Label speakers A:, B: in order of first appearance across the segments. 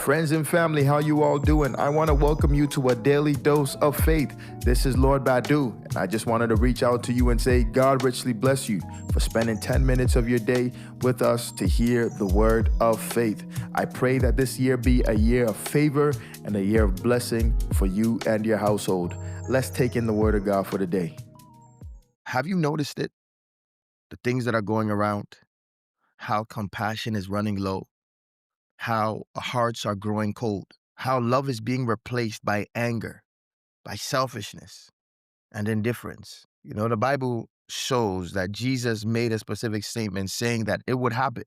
A: Friends and family, how you all doing? I want to welcome you to a daily dose of faith. This is Lord Badu, and I just wanted to reach out to you and say God richly bless you for spending 10 minutes of your day with us to hear the word of faith. I pray that this year be a year of favor and a year of blessing for you and your household. Let's take in the word of God for the day. Have you noticed it? The things that are going around, how compassion is running low, how hearts are growing cold, how love is being replaced by anger, by selfishness and indifference. You know, the Bible shows that Jesus made a specific statement saying that it would happen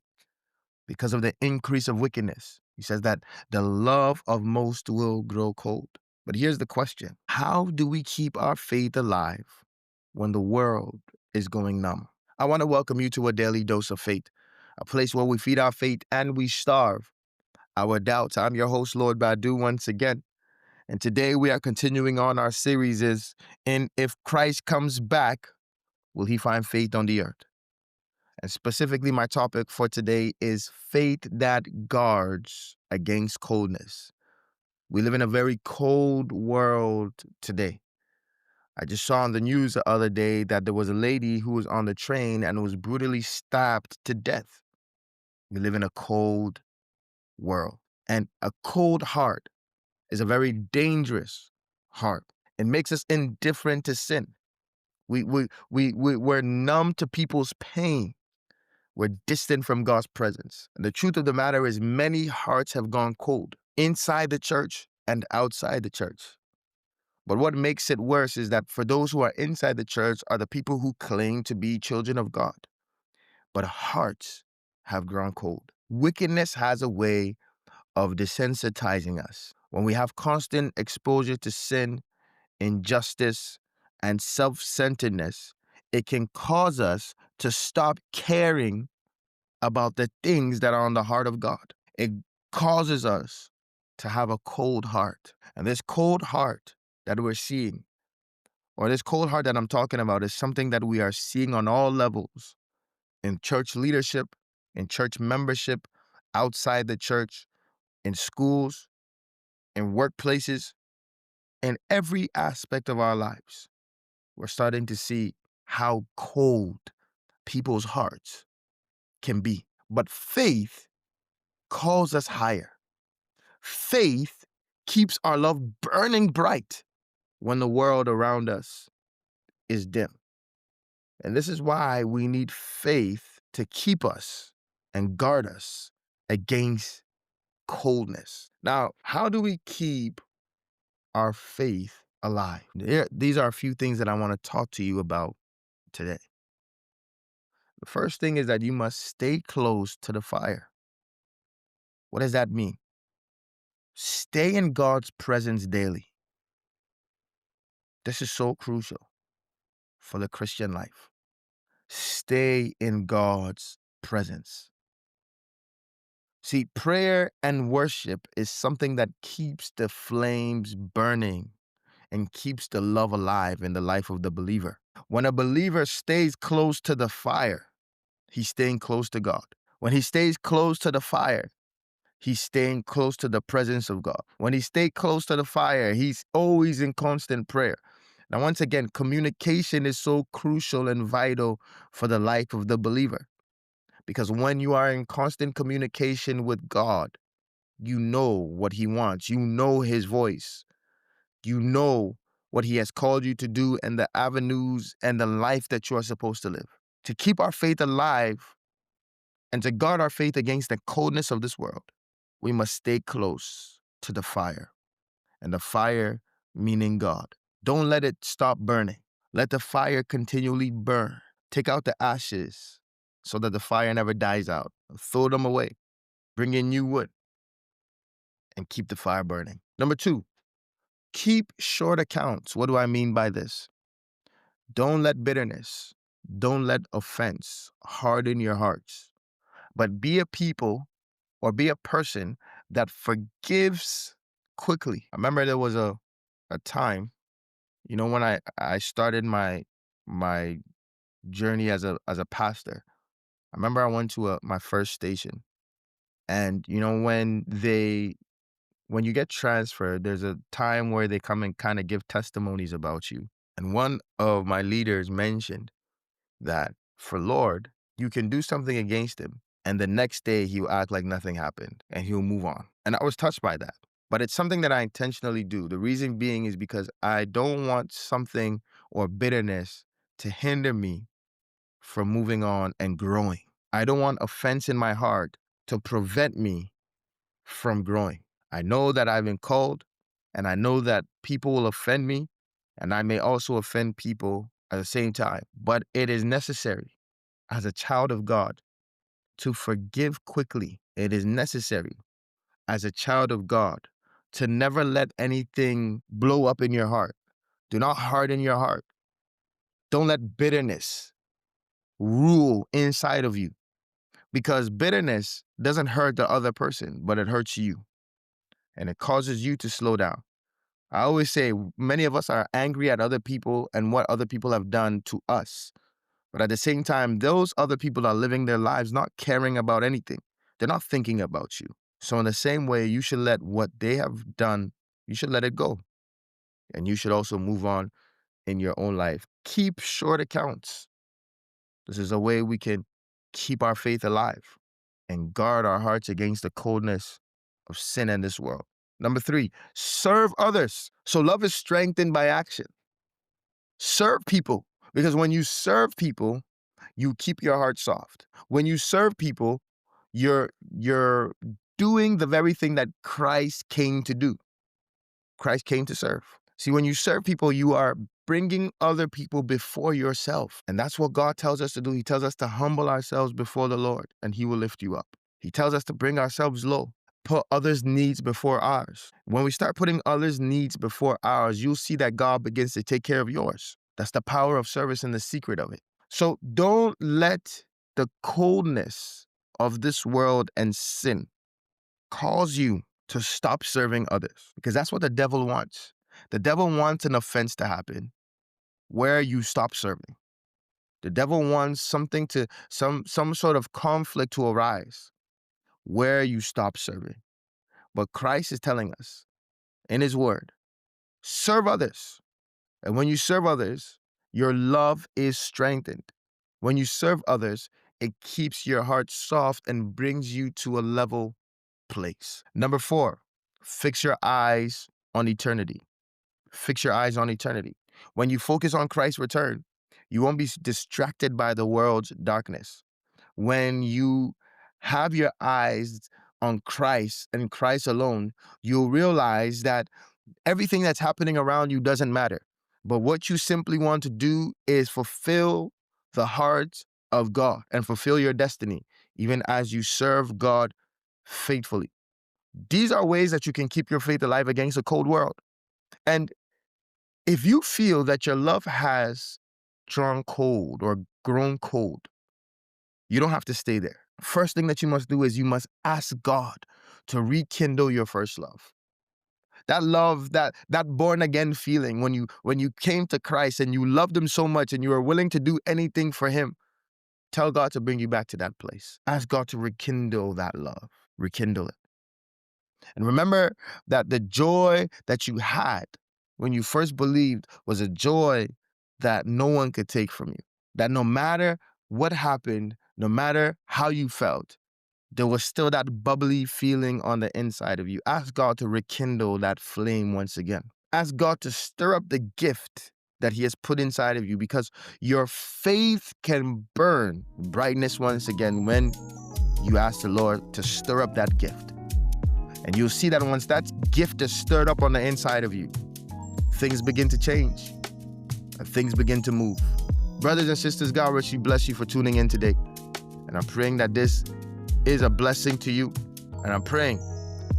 A: because of the increase of wickedness. He says that the love of most will grow cold. But here's the question: how do we keep our faith alive when the world is going numb? I want to welcome you to a daily dose of faith, a place where we feed our faith and we starve our doubts. I'm your host, Lord Badu, once again. And today we are continuing on our series in If Christ Comes Back, Will He Find Faith on the Earth? And specifically, my topic for today is faith that guards against coldness. We live in a very cold world today. I just saw on the news the other day that there was a lady who was on the train and was brutally stabbed to death. We live in a cold world. And a cold heart is a very dangerous heart. It makes us indifferent to sin. We're numb to people's pain. We're distant from God's presence. And the truth of the matter is many hearts have gone cold inside the church and outside the church. But what makes it worse is that for those who are inside the church are the people who claim to be children of God. But hearts have grown cold. Wickedness has a way of desensitizing us. When we have constant exposure to sin, injustice, and self-centeredness, it can cause us to stop caring about the things that are on the heart of God. It causes us to have a cold heart. And this cold heart that we're seeing, or this cold heart that I'm talking about, is something that we are seeing on all levels, in church leadership, in church membership, outside the church, in schools, in workplaces, in every aspect of our lives. We're starting to see how cold people's hearts can be. But faith calls us higher. Faith keeps our love burning bright when the world around us is dim. And this is why we need faith to keep us and guard us against coldness. Now, how do we keep our faith alive? These are a few things that I want to talk to you about today. The first thing is that you must stay close to the fire. What does that mean? Stay in God's presence daily. This is so crucial for the Christian life. Stay in God's presence. See, prayer and worship is something that keeps the flames burning and keeps the love alive in the life of the believer. When a believer stays close to the fire, he's staying close to God. When he stays close to the fire, he's staying close to the presence of God. When he stays close to the fire, he's always in constant prayer. Now, once again, communication is so crucial and vital for the life of the believer. Because when you are in constant communication with God, you know what he wants. You know his voice. You know what he has called you to do and the avenues and the life that you are supposed to live. To keep our faith alive and to guard our faith against the coldness of this world, we must stay close to the fire. And the fire meaning God. Don't let it stop burning. Let the fire continually burn. Take out the ashes so that the fire never dies out. Throw them away. Bring in new wood and keep the fire burning. Number 2, keep short accounts. What do I mean by this? Don't let bitterness, don't let offense harden your hearts, but be a people or be a person that forgives quickly. I remember there was a time, when I started my journey as a pastor. I remember I went to my first station, and when they when you get transferred, there's a time where they come and kind of give testimonies about you. And one of my leaders mentioned that for Lord, you can do something against him, and the next day he'll act like nothing happened and he'll move on. And I was touched by that. But it's something that I intentionally do. The reason being is because I don't want something or bitterness to hinder me from moving on and growing. I don't want offense in my heart to prevent me from growing. I know that I've been called, and I know that people will offend me, and I may also offend people at the same time. But it is necessary as a child of God to forgive quickly. It is necessary as a child of God to never let anything blow up in your heart. Do not harden your heart. Don't let bitterness rule inside of you, because bitterness doesn't hurt the other person, but it hurts you, and it causes you to slow down. I always say many of us are angry at other people and what other people have done to us. But at the same time, those other people are living their lives not caring about anything. They're not thinking about you. So in the same way, you should let what they have done, you should let it go. And you should also move on in your own life. Keep short accounts. This is a way we can keep our faith alive and guard our hearts against the coldness of sin in this world. Number 3, serve others. So love is strengthened by action. Serve people, because when you serve people, you keep your heart soft. When you serve people, you're doing the very thing that Christ came to do. Christ came to serve. See, when you serve people, you are bringing other people before yourself. And that's what God tells us to do. He tells us to humble ourselves before the Lord, and he will lift you up. He tells us to bring ourselves low, put others' needs before ours. When we start putting others' needs before ours, you'll see that God begins to take care of yours. That's the power of service and the secret of it. So don't let the coldness of this world and sin cause you to stop serving others, because that's what the devil wants. The devil wants an offense to happen where you stop serving. The devil wants something to, some sort of conflict to arise where you stop serving. But Christ is telling us in his word, serve others. And when you serve others, your love is strengthened. When you serve others, it keeps your heart soft and brings you to a level place. Number 4, fix your eyes on eternity. Fix your eyes on eternity. When you focus on Christ's return, you won't be distracted by the world's darkness. When you have your eyes on Christ and Christ alone, you'll realize that everything that's happening around you doesn't matter. But what you simply want to do is fulfill the heart of God and fulfill your destiny, even as you serve God faithfully. These are ways that you can keep your faith alive against a cold world. And if you feel that your love has drawn cold or grown cold, you don't have to stay there. First thing that you must do is you must ask God to rekindle your first love. That love, that born again feeling when you came to Christ and you loved him so much and you were willing to do anything for him. Tell God to bring you back to that place. Ask God to rekindle that love. Rekindle it. And remember that the joy that you had when you first believed was a joy that no one could take from you. That no matter what happened, no matter how you felt, there was still that bubbly feeling on the inside of you. Ask God to rekindle that flame once again. Ask God to stir up the gift that he has put inside of you, because your faith can burn brightness once again when you ask the Lord to stir up that gift. And you'll see that once that gift is stirred up on the inside of you, things begin to change and things begin to move. Brothers and sisters, God richly bless you for tuning in today. And I'm praying that this is a blessing to you. And I'm praying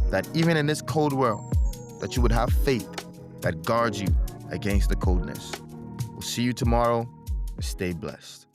A: that even in this cold world, that you would have faith that guards you against the coldness. We'll see you tomorrow. Stay blessed.